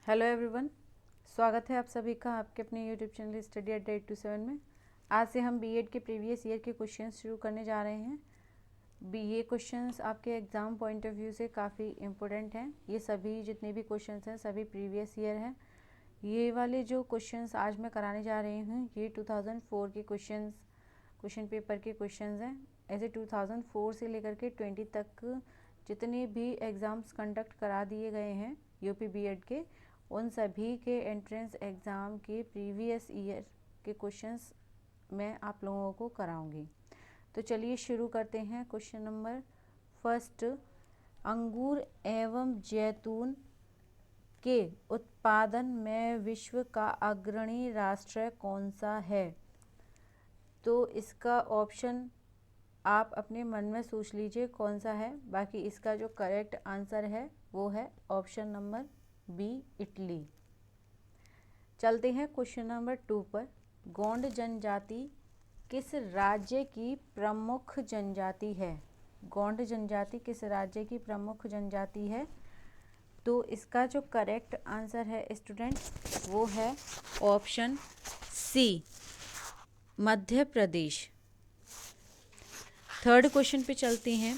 Hello everyone, स्वागत है आप सभी का आपके अपने यूट्यूब चैनल स्टडी अड्डा 827 में। आज से हम बीएड के प्रीवियस ईयर के क्वेश्चंस शुरू करने जा रहे हैं। ये क्वेश्चंस आपके एग्ज़ाम पॉइंट ऑफ व्यू से काफ़ी इम्पोर्टेंट हैं। ये सभी जितने भी क्वेश्चंस हैं सभी प्रीवियस ईयर हैं। ये वाले जो क्वेश्चंस आज मैं कराने जा रही हूँ ये 2004 के क्वेश्चन पेपर के क्वेश्चंस हैं। ऐसे 2004 से लेकर के 20 तक जितने भी एग्ज़ाम्स कंडक्ट करा दिए गए हैं यूपी बीएड के, उन सभी के एंट्रेंस एग्ज़ाम के प्रीवियस ईयर के क्वेश्चंस मैं आप लोगों को कराऊंगी। तो चलिए शुरू करते हैं। क्वेश्चन नंबर फर्स्ट, अंगूर एवं जैतून के उत्पादन में विश्व का अग्रणी राष्ट्र कौन सा है? तो इसका ऑप्शन आप अपने मन में सोच लीजिए कौन सा है। बाकी इसका जो करेक्ट आंसर है वो है ऑप्शन नंबर बी, इटली। चलते हैं क्वेश्चन नंबर 2 पर। गोंड जनजाति किस राज्य की प्रमुख जनजाति है? गोंड जनजाति किस राज्य की प्रमुख जनजाति है? तो इसका जो करेक्ट आंसर है स्टूडेंट वो है ऑप्शन सी, मध्य प्रदेश। थर्ड क्वेश्चन पे चलते हैं।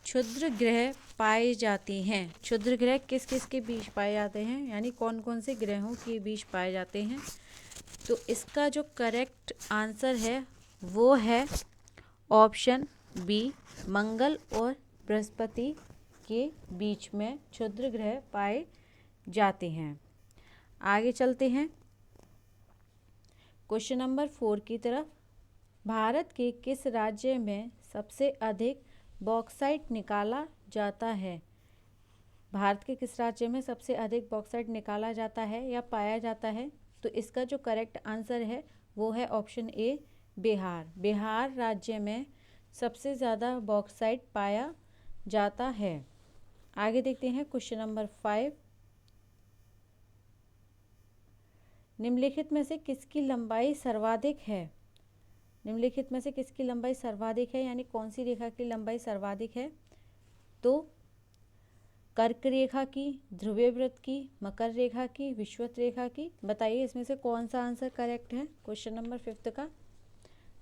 क्षुद्र ग्रह पाए जाते हैं। क्षुद्र ग्रह किस किस के बीच पाए जाते हैं, यानी कौन कौन से ग्रहों के बीच पाए जाते हैं? तो इसका जो करेक्ट आंसर है वो है ऑप्शन बी, मंगल और बृहस्पति के बीच में क्षुद्र ग्रह पाए जाते हैं। आगे चलते हैं क्वेश्चन नंबर 4 की तरफ। भारत के किस राज्य में सबसे अधिक बॉक्साइट निकाला जाता है? भारत के किस राज्य में सबसे अधिक बॉक्साइट निकाला जाता है या पाया जाता है? तो इसका जो करेक्ट आंसर है वो है ऑप्शन ए, बिहार। बिहार राज्य में सबसे ज़्यादा बॉक्साइट पाया जाता है। आगे देखते हैं क्वेश्चन नंबर 5। निम्नलिखित में से किसकी लंबाई सर्वाधिक है? निम्नलिखित में से किसकी लंबाई सर्वाधिक है, यानी कौन सी रेखा की लंबाई सर्वाधिक है? तो कर्क रेखा की, ध्रुवीय वृत्त की, मकर रेखा की, विषुवत रेखा की। बताइए इसमें से कौन सा आंसर करेक्ट है क्वेश्चन नंबर 5 का?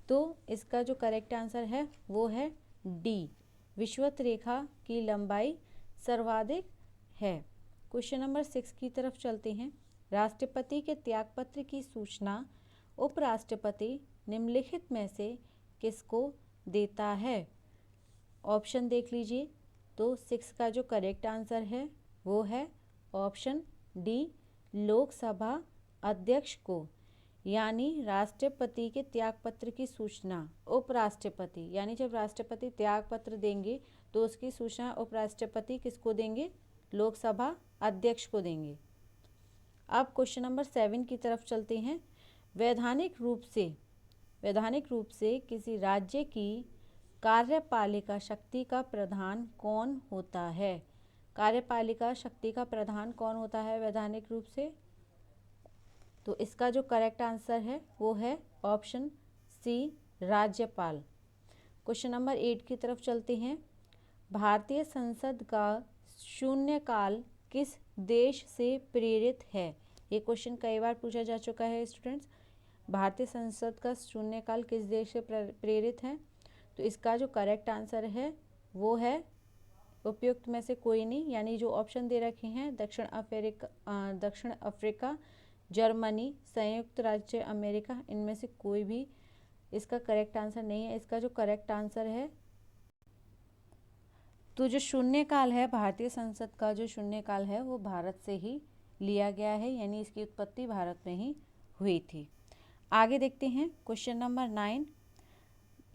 तो इसका जो करेक्ट आंसर है वो है डी, विषुवत रेखा की लंबाई सर्वाधिक है। क्वेश्चन नंबर 6 की तरफ चलते हैं। राष्ट्रपति के त्यागपत्र की सूचना उपराष्ट्रपति निम्नलिखित में से किसको देता है? ऑप्शन देख लीजिए। तो 6 का जो करेक्ट आंसर है वो है ऑप्शन डी, लोकसभा अध्यक्ष को। यानी राष्ट्रपति के त्यागपत्र की सूचना उपराष्ट्रपति, यानी जब राष्ट्रपति त्यागपत्र देंगे तो उसकी सूचना उपराष्ट्रपति किसको देंगे? लोकसभा अध्यक्ष को देंगे। अब क्वेश्चन नंबर 7 की तरफ चलते हैं। वैधानिक रूप से किसी राज्य की कार्यपालिका शक्ति का प्रधान कौन होता है? कार्यपालिका शक्ति का प्रधान कौन होता है वैधानिक रूप से? तो इसका जो करेक्ट आंसर है वो है ऑप्शन सी, राज्यपाल। क्वेश्चन नंबर 8 की तरफ चलते हैं। भारतीय संसद का शून्यकाल किस देश से प्रेरित है? ये क्वेश्चन कई बार पूछा जा चुका है स्टूडेंट्स। भारतीय संसद का शून्यकाल किस देश से प्रेरित है? तो इसका जो करेक्ट आंसर है वो है उपयुक्त में से कोई नहीं, यानी जो ऑप्शन दे रखे हैं दक्षिण अफ्रीका, जर्मनी, संयुक्त राज्य अमेरिका, इनमें से कोई भी इसका करेक्ट आंसर नहीं है। इसका जो करेक्ट आंसर है, तो जो शून्यकाल है, भारतीय संसद का जो शून्यकाल है वो भारत से ही लिया गया है, यानी इसकी उत्पत्ति भारत में ही हुई थी। आगे देखते हैं क्वेश्चन नंबर 9।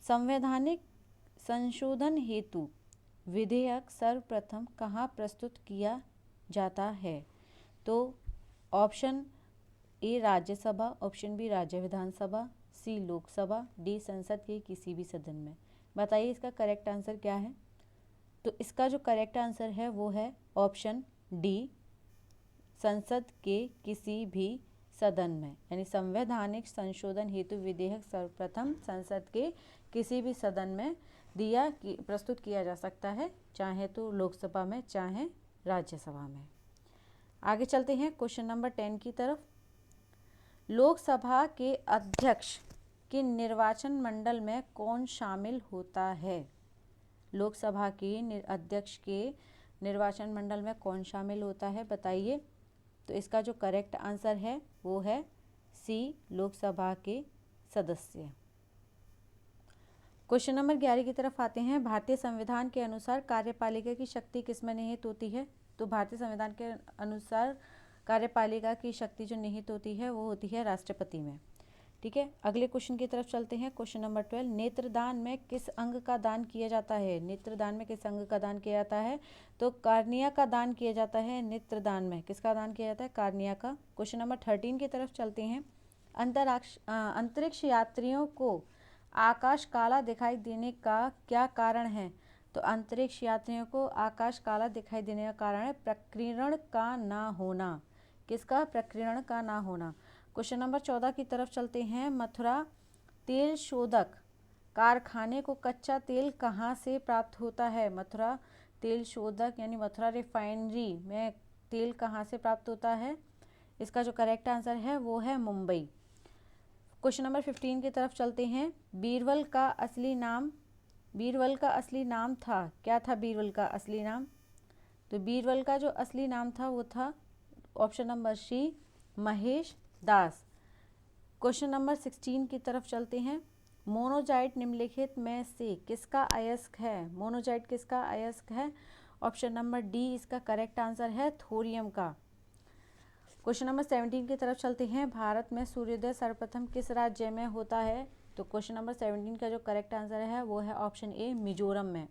संवैधानिक संशोधन हेतु विधेयक सर्वप्रथम कहाँ प्रस्तुत किया जाता है? तो option A, Rajya Sabha, option B, राज्य विधानसभा, सी, लोकसभा, डी, संसद के किसी भी सदन में। बताइए इसका करेक्ट आंसर क्या है? तो इसका जो करेक्ट आंसर है वो है ऑप्शन डी, संसद के किसी भी सदन में। यानी संवैधानिक संशोधन हेतु विधेयक सर्वप्रथम संसद के किसी भी सदन में प्रस्तुत किया जा सकता है, चाहे तो लोकसभा में चाहे राज्यसभा में। आगे चलते हैं क्वेश्चन नंबर 10 की तरफ। लोकसभा के अध्यक्ष के निर्वाचन मंडल में कौन शामिल होता है? लोकसभा के अध्यक्ष के निर्वाचन मंडल में कौन शामिल होता है, बताइए। तो इसका जो करेक्ट आंसर है वो है सी, लोकसभा के सदस्य। क्वेश्चन नंबर 11 की तरफ आते हैं। भारतीय संविधान के अनुसार कार्यपालिका की शक्ति किसमें निहित होती है? तो भारतीय संविधान के अनुसार कार्यपालिका की शक्ति जो निहित होती है वो होती है राष्ट्रपति में। ठीक है, अगले क्वेश्चन की तरफ चलते हैं। क्वेश्चन नंबर 12, नेत्रदान में किस अंग का दान किया जाता है? नेत्रदान में किस अंग का दान किया जाता है? तो कार्निया का दान किया जाता है। नेत्रदान में किसका दान किया जाता है? कार्निया का। क्वेश्चन नंबर 13 की तरफ चलते हैं। अंतरिक्ष यात्रियों को आकाश काला दिखाई देने का क्या कारण है? तो अंतरिक्ष यात्रियों को आकाश काला दिखाई देने का कारण है प्रकीर्णन का ना होना। किसका? प्रकीर्णन का ना होना। क्वेश्चन नंबर 14 की तरफ चलते हैं। मथुरा तेल शोधक कारखाने को कच्चा तेल कहाँ से प्राप्त होता है? मथुरा तेल शोधक यानी मथुरा रिफाइनरी में तेल कहाँ से प्राप्त होता है? इसका जो करेक्ट आंसर है वो है मुंबई। क्वेश्चन नंबर 15 की तरफ चलते हैं। बीरबल का असली नाम था, क्या था बीरबल का असली नाम? तो बीरबल का जो असली नाम था वो था ऑप्शन नंबर सी, महेश दास। क्वेश्चन नंबर 16 की तरफ चलते हैं। मोनोजाइट निम्नलिखित में से किसका अयस्क है? मोनोजाइट किसका अयस्क है? ऑप्शन नंबर डी इसका करेक्ट आंसर है थोरियम का। क्वेश्चन नंबर 17 की तरफ चलते हैं। भारत में सूर्योदय सर्वप्रथम किस राज्य में होता है? तो क्वेश्चन नंबर 17 का जो करेक्ट आंसर है वो है ऑप्शन ए, मिजोरम में।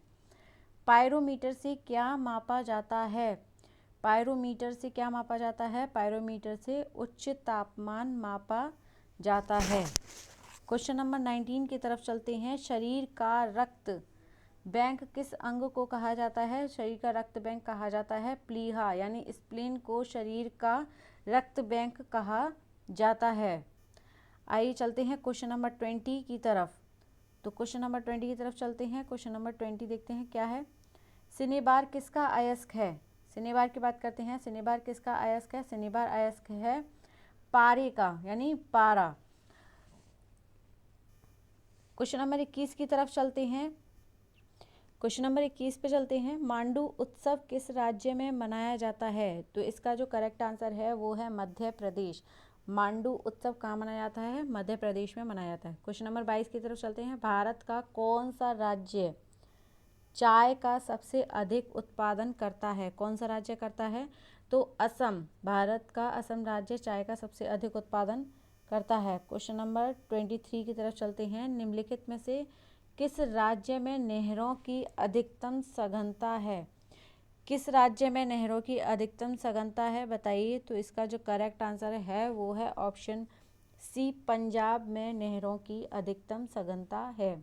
पायरोमीटर से क्या मापा जाता है? पायरोमीटर से क्या मापा जाता है? पायरोमीटर से उच्च तापमान मापा जाता है। क्वेश्चन नंबर 19 की तरफ चलते हैं। शरीर का रक्त बैंक किस अंग को कहा जाता है? शरीर का रक्त बैंक कहा जाता है प्लीहा यानी स्प्लीन को शरीर का रक्त बैंक कहा जाता है। आइए चलते हैं क्वेश्चन नंबर 20 की तरफ। तो क्वेश्चन नंबर 20 की तरफ चलते हैं। क्वेश्चन नंबर 20 देखते हैं क्या है। सिनेबार किसका अयस्क है? सिनेबार की बात करते हैं। सिनेबार किसका अयस्क है? सिनेबार अयस्क है पारे का यानी पारा। क्वेश्चन नंबर 21 की तरफ चलते हैं। क्वेश्चन नंबर 21 पे चलते हैं। मांडू उत्सव किस राज्य में मनाया जाता है? तो इसका जो करेक्ट आंसर है वो है मध्य प्रदेश। मांडू उत्सव कहाँ मनाया जाता है? मध्य प्रदेश में मनाया जाता है। क्वेश्चन नंबर 22 की तरफ चलते हैं। भारत का कौन सा राज्य चाय का सबसे अधिक उत्पादन करता है? कौन सा राज्य करता है? तो असम। भारत का असम राज्य चाय का सबसे अधिक उत्पादन करता है। क्वेश्चन नंबर 23 की तरफ चलते हैं। निम्नलिखित में से किस राज्य में नहरों की अधिकतम सघनता है? किस राज्य में नहरों की अधिकतम सघनता है, बताइए। तो इसका जो करेक्ट आंसर है वो है ऑप्शन सी, पंजाब में नहरों की अधिकतम सघनता है।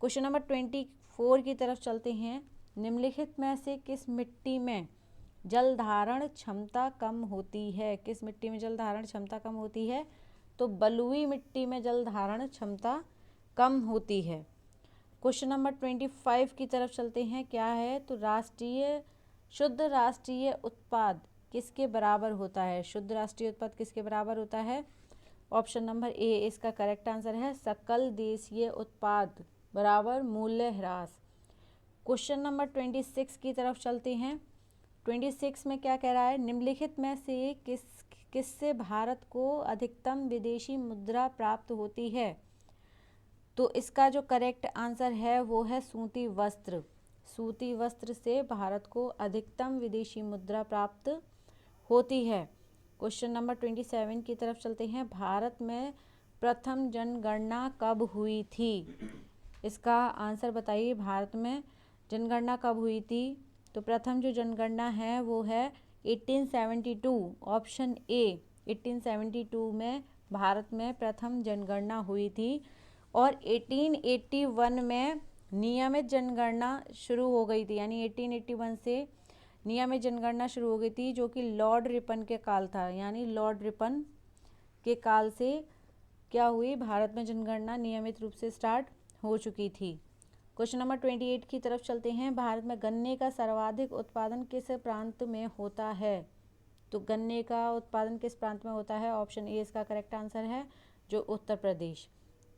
क्वेश्चन नंबर 24 की तरफ चलते हैं। निम्नलिखित में से किस मिट्टी में जल धारण क्षमता कम होती है? किस मिट्टी में जल धारण क्षमता कम होती है? तो बलुई मिट्टी में जल धारण क्षमता कम होती है। क्वेश्चन नंबर 25 की तरफ चलते हैं। क्या है? तो शुद्ध राष्ट्रीय उत्पाद किसके बराबर होता है? शुद्ध राष्ट्रीय उत्पाद किसके बराबर होता है? ऑप्शन नंबर ए इसका करेक्ट आंसर है सकल देशीय उत्पाद बराबर मूल्य ह्रास। क्वेश्चन नंबर 26 की तरफ चलते हैं। 26 में क्या कह रहा है? निम्नलिखित में से किससे भारत को अधिकतम विदेशी मुद्रा प्राप्त होती है? तो इसका जो करेक्ट आंसर है वो है सूती वस्त्र। सूती वस्त्र से भारत को अधिकतम विदेशी मुद्रा प्राप्त होती है। क्वेश्चन नंबर 27 की तरफ चलते हैं। भारत में प्रथम जनगणना कब हुई थी? इसका आंसर बताइए। भारत में जनगणना कब हुई थी? तो प्रथम जो जनगणना है वो है 1872, ऑप्शन ए 1872 में भारत में प्रथम जनगणना हुई थी। और 1881 में नियमित जनगणना शुरू हो गई थी, यानी 1881 से नियमित जनगणना शुरू हो गई थी, जो कि लॉर्ड रिपन के काल था। यानी लॉर्ड रिपन के काल से क्या हुई? भारत में जनगणना नियमित रूप से स्टार्ट हो चुकी थी। क्वेश्चन नंबर 28 की तरफ चलते हैं। भारत में गन्ने का सर्वाधिक उत्पादन किस प्रांत में होता है? तो गन्ने का उत्पादन किस प्रांत में होता है? ऑप्शन ए इसका करेक्ट आंसर है, जो उत्तर प्रदेश।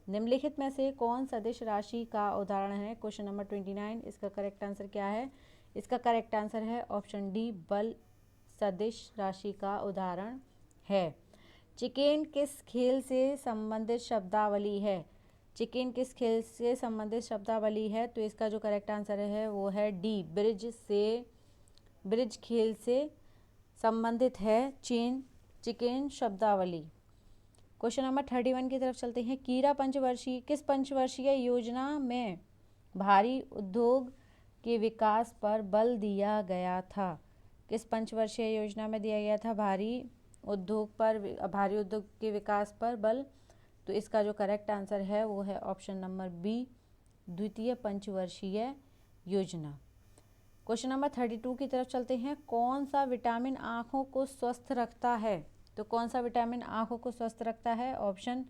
निम्नलिखित में से कौन सदिश राशि का उदाहरण है? क्वेश्चन नंबर 29, इसका करेक्ट आंसर क्या है? इसका करेक्ट आंसर है ऑप्शन डी, बल सदिश राशि का उदाहरण है। चिकेन किस खेल से संबंधित शब्दावली है? चिकेन किस खेल से संबंधित शब्दावली है? तो इसका जो करेक्ट आंसर है वो है डी, ब्रिज खेल से संबंधित है चिकेन शब्दावली। क्वेश्चन नंबर 31 की तरफ चलते हैं। किस पंचवर्षीय योजना में भारी उद्योग के विकास पर बल दिया गया था? किस पंचवर्षीय योजना में दिया गया था भारी उद्योग के विकास पर बल? तो इसका जो करेक्ट आंसर है वो है ऑप्शन नंबर बी, द्वितीय पंचवर्षीय योजना। क्वेश्चन नंबर 32 की तरफ चलते हैं। कौन सा विटामिन आँखों को स्वस्थ रखता है? तो कौन सा विटामिन आँखों को स्वस्थ रखता है? ऑप्शन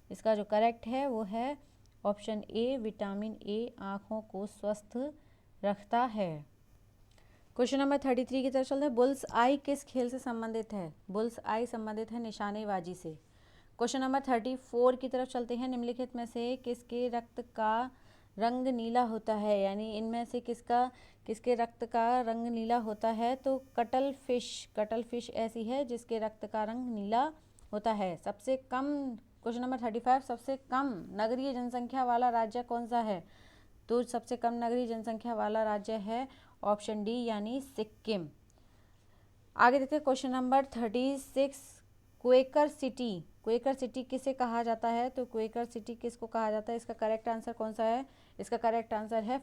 इसका जो करेक्ट है वो है ऑप्शन ए, विटामिन ए आँखों को स्वस्थ रखता है। क्वेश्चन नंबर 33 की तरफ चलते हैं। बुल्स आई किस खेल से संबंधित है? बुल्स आई संबंधित है निशानेबाजी से। क्वेश्चन नंबर 34 की तरफ चलते हैं। निम्नलिखित में से किसके रक्त का रंग नीला होता है? यानी इनमें से किसके रक्त का रंग नीला होता है? तो कटल फिश ऐसी है जिसके रक्त का रंग नीला होता है। सबसे कम क्वेश्चन नंबर 35, सबसे कम नगरीय जनसंख्या वाला राज्य कौन सा है? तो सबसे कम नगरीय जनसंख्या वाला राज्य है ऑप्शन डी, यानी सिक्किम। आगे देखते हैं क्वेश्चन नंबर 36। क्वेकर सिटी किसे कहा जाता है? तो क्वेकर सिटी किसको कहा जाता है? इसका करेक्ट आंसर कौन सा है? इसका करेक्ट आंसर है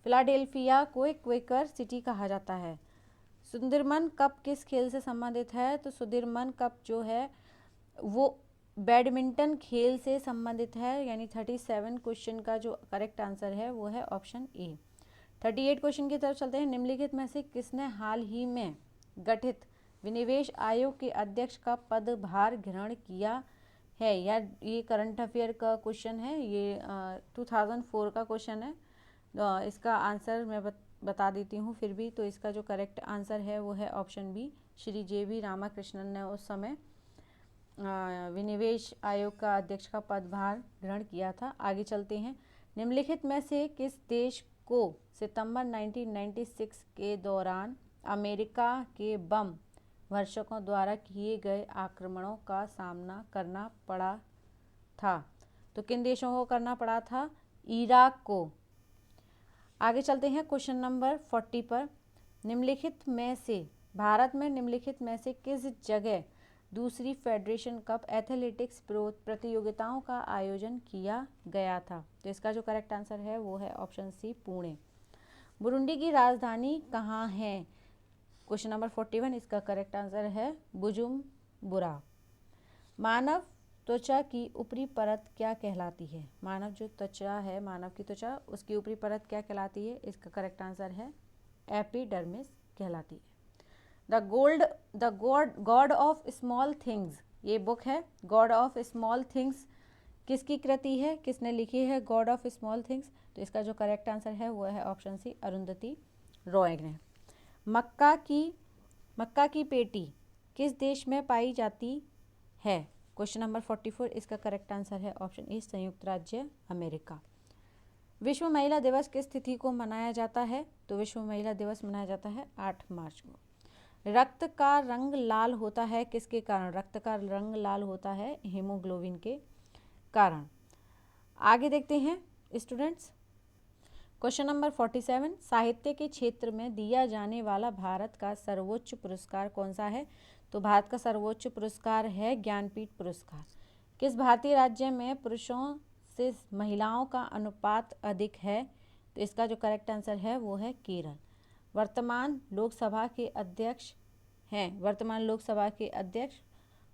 फिलाडेल्फिया को क्वेकर सिटी कहा जाता है। सुंदरमन कप किस खेल से संबंधित है? तो सुंदरमन कप जो है वो बैडमिंटन खेल से संबंधित है, यानी 37 क्वेश्चन का जो करेक्ट आंसर है वो है ऑप्शन ए। 38 क्वेश्चन की तरफ चलते हैं। निम्नलिखित में से किसने हाल ही में गठित विनिवेश आयोग के अध्यक्ष का पदभार ग्रहण किया है? यार ये करंट अफेयर का क्वेश्चन है, ये 2004 का क्वेश्चन है। इसका आंसर मैं बता देती हूँ फिर भी। तो इसका जो करेक्ट आंसर है वो है option B, Shri J V. Ramakrishnan ने उस समय विनिवेश आयोग का अध्यक्ष का पदभार ग्रहण किया था। आगे चलते हैं। निम्नलिखित में से किस देश को सितंबर 1996 के दौरान अमेरिका के बम वर्षकों द्वारा किए गए आक्रमणों का सामना करना पड़ा था? तो किन देशों को करना पड़ा था? इराक को। आगे चलते हैं क्वेश्चन नंबर 40 पर। भारत में निम्नलिखित में से किस जगह दूसरी फेडरेशन कप एथलेटिक्स प्रतियोगिताओं का आयोजन किया गया था? तो इसका जो करेक्ट आंसर है वो है ऑप्शन सी, पुणे। बुरुंडी की राजधानी कहाँ है? क्वेश्चन नंबर 41, इसका करेक्ट आंसर है बुजुम्बुरा। मानव त्वचा की ऊपरी परत क्या कहलाती है? मानव जो त्वचा है, मानव की त्वचा, उसकी ऊपरी परत क्या कहलाती है? इसका करेक्ट आंसर है एपिडर्मिस कहलाती है। The God of small things, ये बुक है गॉड ऑफ स्मॉल थिंग्स, किसकी कृति है? किसने लिखी है गॉड ऑफ स्मॉल थिंग्स? तो इसका जो करेक्ट आंसर है वो है ऑप्शन सी, अरुंधति रॉय ने। मक्का की पेटी किस देश में पाई जाती है? क्वेश्चन नंबर 44, इसका करेक्ट आंसर है ऑप्शन ए, संयुक्त राज्य अमेरिका। विश्व महिला दिवस किस तिथि को मनाया जाता है? तो विश्व महिला दिवस मनाया जाता है 8 मार्च को। रक्त का रंग लाल होता है किसके कारण? रक्त का रंग लाल होता है हीमोग्लोबिन के कारण। आगे देखते हैं स्टूडेंट्स, क्वेश्चन नंबर 47। साहित्य के क्षेत्र में दिया जाने वाला भारत का सर्वोच्च पुरस्कार कौन सा है? तो भारत का सर्वोच्च पुरस्कार है ज्ञानपीठ पुरस्कार। किस भारतीय राज्य में पुरुषों से महिलाओं का अनुपात अधिक है? तो इसका जो करेक्ट आंसर है वो है केरल। वर्तमान लोकसभा के अध्यक्ष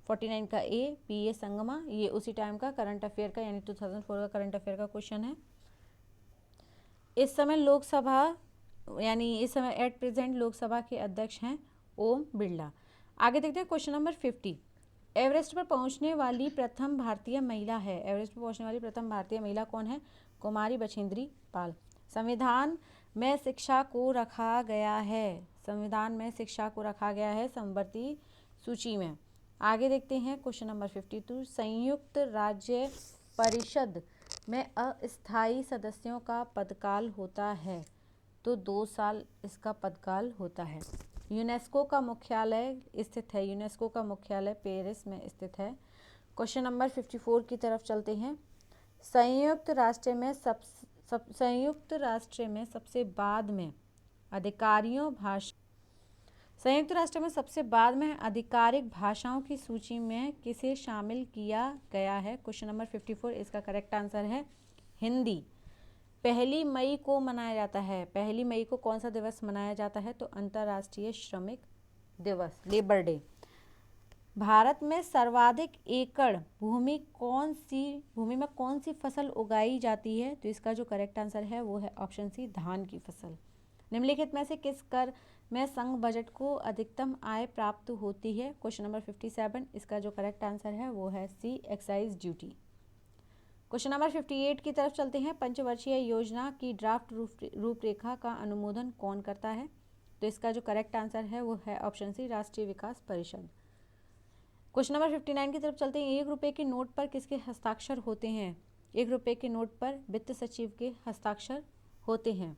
49 का ए, पी.ए. संगमा, ये उसी टाइम का करंट अफेयर का, यानी 2004 का करंट अफेयर का क्वेश्चन है। इस समय एट प्रेजेंट लोकसभा के अध्यक्ष हैं ओम बिरला। आगे देखते हैं क्वेश्चन नंबर 50। एवरेस्ट पर पहुंचने वाली प्रथम भारतीय महिला है? एवरेस्ट पर पहुंचने वाली प्रथम भारतीय महिला कौन है? कुमारी बछेंद्री पाल। संविधान में शिक्षा को रखा गया है, संविधान में शिक्षा को रखा गया है समवर्ती सूची में। आगे देखते हैं क्वेश्चन नंबर 52। संयुक्त राज्य परिषद में अस्थायी सदस्यों का पदकाल होता है, तो 2 साल इसका पदकाल होता है। यूनेस्को का मुख्यालय स्थित है, यूनेस्को का मुख्यालय पेरिस में स्थित है। क्वेश्चन नंबर 54 की तरफ चलते हैं। संयुक्त राष्ट्र में सबसे बाद में आधिकारिक भाषाओं की सूची में किसे शामिल किया गया है? क्वेश्चन नंबर 54, इसका करेक्ट आंसर है हिंदी। 1 मई को मनाया जाता है। 1 मई को कौन सा दिवस मनाया जाता है? तो अंतर्राष्ट्रीय श्रमिक दिवस, लेबर डे। भारत में सर्वाधिक एकड़ भूमि में कौन सी फसल उगाई जाती है? तो इसका जो करेक्ट आंसर है वो है ऑप्शन सी, धान की फसल। निम्नलिखित में से किस कर में संघ बजट को अधिकतम आय प्राप्त होती है? क्वेश्चन नंबर 57, इसका जो करेक्ट आंसर है वो है सी, एक्साइज ड्यूटी। क्वेश्चन नंबर 58 की तरफ चलते हैं। पंचवर्षीय योजना की ड्राफ्ट रूपरेखा का अनुमोदन कौन करता है? तो इसका जो करेक्ट आंसर है वो है ऑप्शन सी, राष्ट्रीय विकास परिषद। क्वेश्चन नंबर 59 की तरफ चलते हैं। 1 रुपये के नोट पर किसके हस्ताक्षर होते हैं? 1 रुपये के नोट पर वित्त सचिव के हस्ताक्षर होते हैं।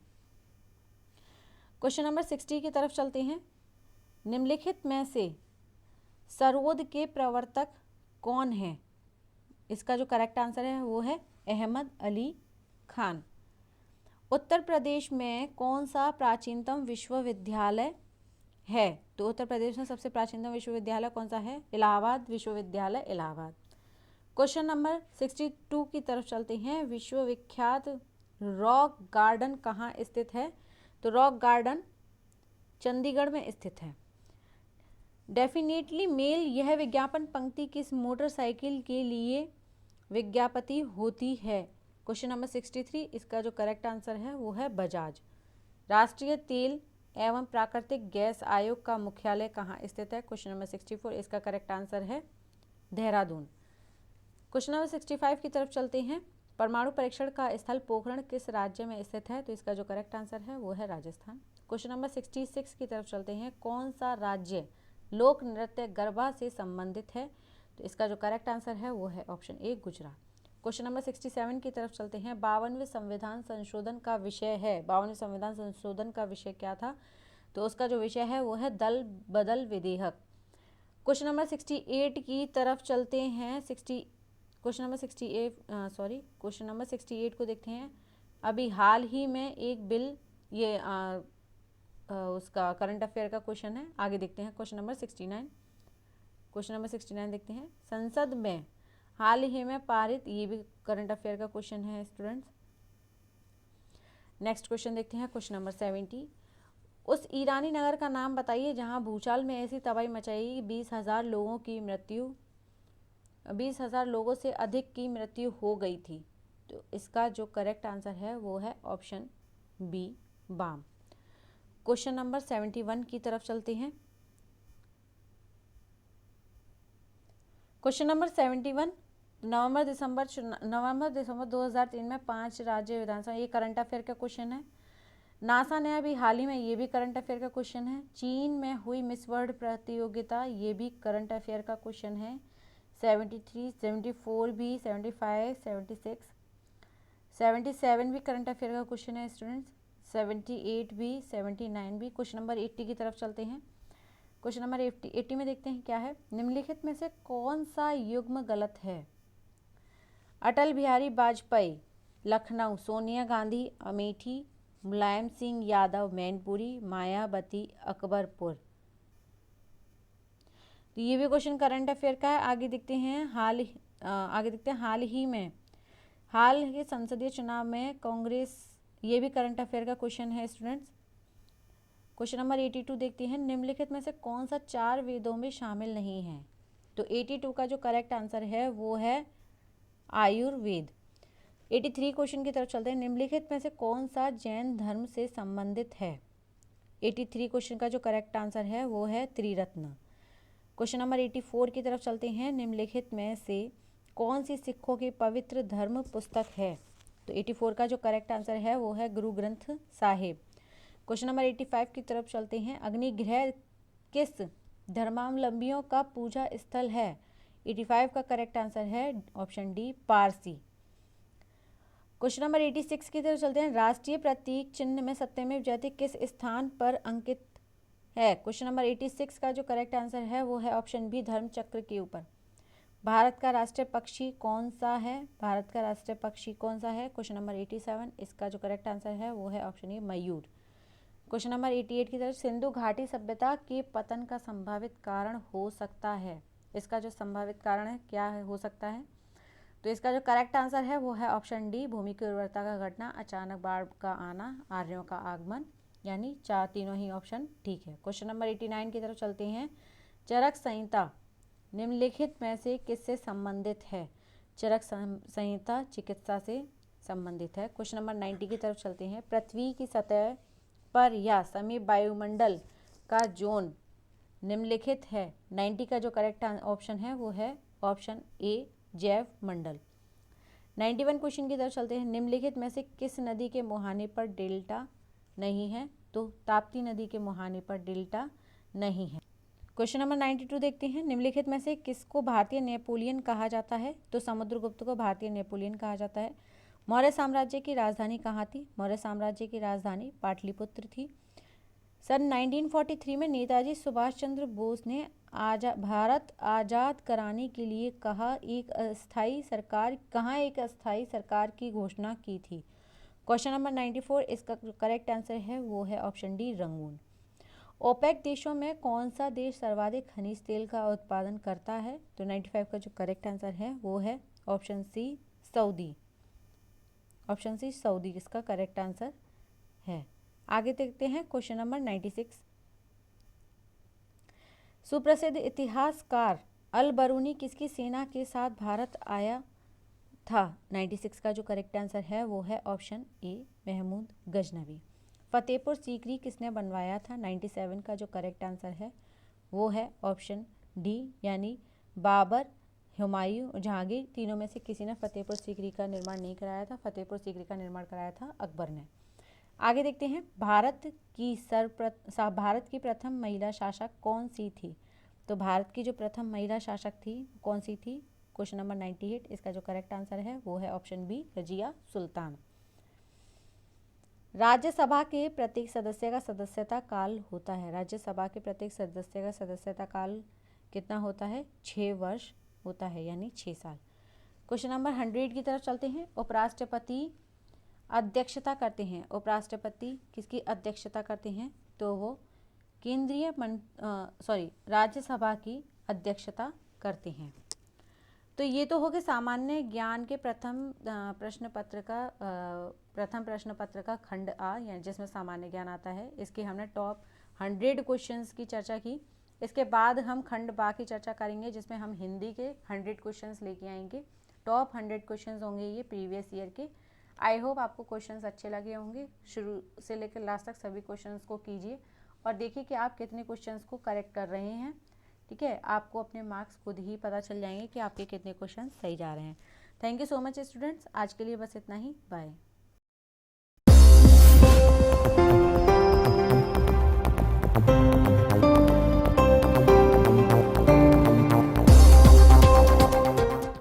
क्वेश्चन नंबर 60 की तरफ चलते हैं। निम्नलिखित में से सरोद के प्रवर्तक कौन है? इसका जो करेक्ट आंसर है वो है अहमद अली खान। उत्तर प्रदेश में कौन सा प्राचीनतम विश्वविद्यालय है? तो उत्तर प्रदेश में सबसे प्राचीनतम विश्वविद्यालय कौन सा है? इलाहाबाद विश्वविद्यालय, इलाहाबाद। क्वेश्चन नंबर 62 की तरफ चलते हैं। विश्वविख्यात रॉक गार्डन कहाँ स्थित है? तो रॉक गार्डन चंडीगढ़ में स्थित है। डेफिनेटली मेल, यह विज्ञापन पंक्ति किस मोटरसाइकिल के लिए विज्ञापति होती है? क्वेश्चन नंबर 63, इसका जो करेक्ट आंसर है वो है बजाज। राष्ट्रीय तेल एवं प्राकृतिक गैस आयोग का मुख्यालय कहाँ स्थित है? क्वेश्चन नंबर 64, इसका करेक्ट आंसर है देहरादून। क्वेश्चन नंबर 65 की तरफ चलते हैं। परमाणु परीक्षण का स्थल पोखरण किस राज्य में स्थित है? तो इसका जो करेक्ट आंसर है वो है राजस्थान। क्वेश्चन नंबर 66 की तरफ चलते हैं। कौन सा राज्य लोक नृत्य गरबा से संबंधित है? तो इसका जो करेक्ट आंसर है वो है option A, Gujarat. Question number 67 की तरफ चलते हैं। 52वें संविधान संशोधन का विषय है, 52वें संविधान संशोधन का विषय क्या था? तो उसका जो विषय है वो है दल बदल विधेयक। क्वेश्चन नंबर 68 की तरफ चलते हैं। क्वेश्चन नंबर 68 को देखते हैं। अभी हाल ही में एक बिल, ये उसका करंट अफेयर का क्वेश्चन है। आगे देखते हैं क्वेश्चन नंबर 69। क्वेश्चन नंबर 69 देखते हैं। संसद में हाल ही में पारित, ये भी करंट अफेयर का क्वेश्चन है स्टूडेंट्स। नेक्स्ट क्वेश्चन देखते हैं क्वेश्चन नंबर 70। उस ईरानी नगर का नाम बताइए जहां भूचाल में ऐसी तबाही मचाई 20,000 लोगों से अधिक की मृत्यु हो गई थी। तो इसका जो करेक्ट आंसर है वो है ऑप्शन बी, बाम। क्वेश्चन नंबर 71 की तरफ चलते हैं। क्वेश्चन नंबर 71, नवंबर दिसंबर 2003 में 5 राज्य विधानसभा, ये करंट अफेयर का क्वेश्चन है। नासा ने अभी हाल ही में, ये भी करंट अफेयर का क्वेश्चन है। चीन में हुई मिस वर्ल्ड प्रतियोगिता, ये भी करंट अफेयर का क्वेश्चन है। 73, 74 भी, 75, 76, 77 भी करंट अफेयर का क्वेश्चन है स्टूडेंट्स। 78 भी, 79 भी। क्वेश्चन नंबर 80 की तरफ चलते हैं। क्वेश्चन नंबर 80 में देखते हैं क्या है। निम्नलिखित में से कौन सा युग्म गलत है? अटल बिहारी वाजपेयी लखनऊ, सोनिया गांधी अमेठी, मुलायम सिंह यादव मैनपुरी, मायावती अकबरपुर। तो ये भी क्वेश्चन करंट अफेयर का है। आगे देखते हैं हाल के संसदीय चुनाव में कांग्रेस, ये भी करंट अफेयर का क्वेश्चन है स्टूडेंट्स। क्वेश्चन नंबर 82 देखते हैं। निम्नलिखित में से कौन सा 4 वेदों में शामिल नहीं है? तो 82 का जो करेक्ट आंसर है वो है आयुर्वेद। 83 क्वेश्चन की तरफ चलते हैं। निम्नलिखित में से कौन सा जैन धर्म से संबंधित है? 83 क्वेश्चन का जो करेक्ट आंसर है वो है त्रिरत्न। क्वेश्चन नंबर 84 की तरफ चलते हैं। निम्नलिखित में से कौन सी सिखों की पवित्र धर्म पुस्तक है? तो 84 का जो करेक्ट आंसर है वो है गुरु ग्रंथ साहिब। क्वेश्चन नंबर 85 की तरफ चलते हैं। अग्निग्रह किस धर्मावलंबियों का पूजा स्थल है? 85 का करेक्ट आंसर है option D, Parsi. Question number 86 की तरफ चलते हैं। राष्ट्रीय प्रतीक चिन्ह में सत्यमेव जयते किस स्थान पर अंकित है? क्वेश्चन नंबर 86 का जो करेक्ट आंसर है वो है ऑप्शन बी, धर्म चक्र के ऊपर। भारत का राष्ट्रीय पक्षी कौन सा है? भारत का राष्ट्रीय पक्षी कौन सा है? क्वेश्चन नंबर 87, इसका जो करेक्ट आंसर है वो है option A, Mayur. Question number 88 की तरफ, सिंधु घाटी सभ्यता के पतन का संभावित कारण हो सकता है। इसका जो संभावित कारण है क्या है, हो सकता है? तो इसका जो करेक्ट आंसर है वो है ऑप्शन डी, भूमि की उर्वरता का घटना, अचानक बाढ़ का आना, आर्यों का आगमन, यानी तीनों ही ऑप्शन ठीक है। क्वेश्चन नंबर 89 की तरफ चलते हैं। चरक संहिता निम्नलिखित में से किससे संबंधित है? चरक संहिता चिकित्सा से संबंधित है। क्वेश्चन नंबर 90 की तरफ चलते हैं। पृथ्वी की सतह पर या समीप वायुमंडल का जोन निम्नलिखित है। 90 का जो करेक्ट ऑप्शन है वो है ऑप्शन ए, जैव मंडल। 91 क्वेश्चन की तरफ चलते हैं। निम्नलिखित में से किस नदी के मुहाने पर डेल्टा नहीं है? तो ताप्ती नदी के मुहाने पर डेल्टा नहीं है। क्वेश्चन नंबर 92 देखते हैं। निम्नलिखित में से किसको भारतीय नेपोलियन कहा जाता है? तो समुद्रगुप्त को भारतीय नेपोलियन कहा जाता है। मौर्य साम्राज्य की राजधानी कहाँ थी? मौर्य साम्राज्य की राजधानी पाटलिपुत्र थी। सन 1943 में नेताजी सुभाष चंद्र बोस ने भारत आज़ाद कराने के लिए कहाँ एक अस्थायी सरकार की घोषणा की थी? क्वेश्चन नंबर 94, इसका करेक्ट आंसर है वो है ऑप्शन डी, रंगून। ओपेक देशों में कौन सा देश सर्वाधिक खनिज तेल का उत्पादन करता है? तो 95 का जो करेक्ट आंसर है वो है option C, Saudi. Option C, Saudi इसका करेक्ट आंसर है। आगे देखते हैं क्वेश्चन नंबर 96। सुप्रसिद्ध इतिहासकार अल बरूनी किसकी सेना के साथ भारत आया था? 96 का जो करेक्ट आंसर है वो है ऑप्शन ए, महमूद गजनवी। फतेहपुर सीकरी किसने बनवाया था? 97 का जो करेक्ट आंसर है वो है ऑप्शन डी, यानी बाबर, हुमायूं, जहांगीर, तीनों में से किसी ने फतेहपुर सीकरी का निर्माण नहीं कराया था। फतेहपुर सीकरी का निर्माण कराया था अकबर ने। आगे देखते हैं। भारत की प्रथम महिला शासक कौन सी थी? तो भारत की जो प्रथम महिला शासक थी कौन सी थी? क्वेश्चन नंबर 98, इसका जो करेक्ट आंसर है वो है ऑप्शन बी, रजिया सुल्तान। राज्यसभा के प्रत्येक सदस्य का सदस्यता काल होता है। राज्यसभा के प्रत्येक सदस्य का सदस्यता काल कितना होता है? 6 वर्ष होता है, यानी 6 साल। क्वेश्चन नंबर 100 की तरफ चलते हैं। उपराष्ट्रपति अध्यक्षता करते हैं। उपराष्ट्रपति किसकी अध्यक्षता करते हैं? तो वो राज्यसभा की अध्यक्षता करते हैं। तो ये तो हो गए सामान्य ज्ञान के प्रथम प्रश्न पत्र का खंड आ, यानी जिसमें सामान्य ज्ञान आता है। इसके हमने टॉप 100 क्वेश्चंस की चर्चा की। इसके बाद हम खंड बा की चर्चा करेंगे, जिसमें हम हिंदी के 100 क्वेश्चंस लेके आएंगे। टॉप 100 क्वेश्चंस होंगे ये प्रीवियस ईयर के। आई होप आपको क्वेश्चंस अच्छे लगे होंगे। शुरू से लेकर लास्ट तक सभी क्वेश्चंस को कीजिए और देखिए कि आप कितने क्वेश्चंस को करेक्ट कर रहे हैं। ठीक है, आपको अपने मार्क्स खुद ही पता चल जाएंगे कि आपके कितने क्वेश्चन सही जा रहे हैं। Thank you so much students. आज के लिए बस इतना ही। बाय।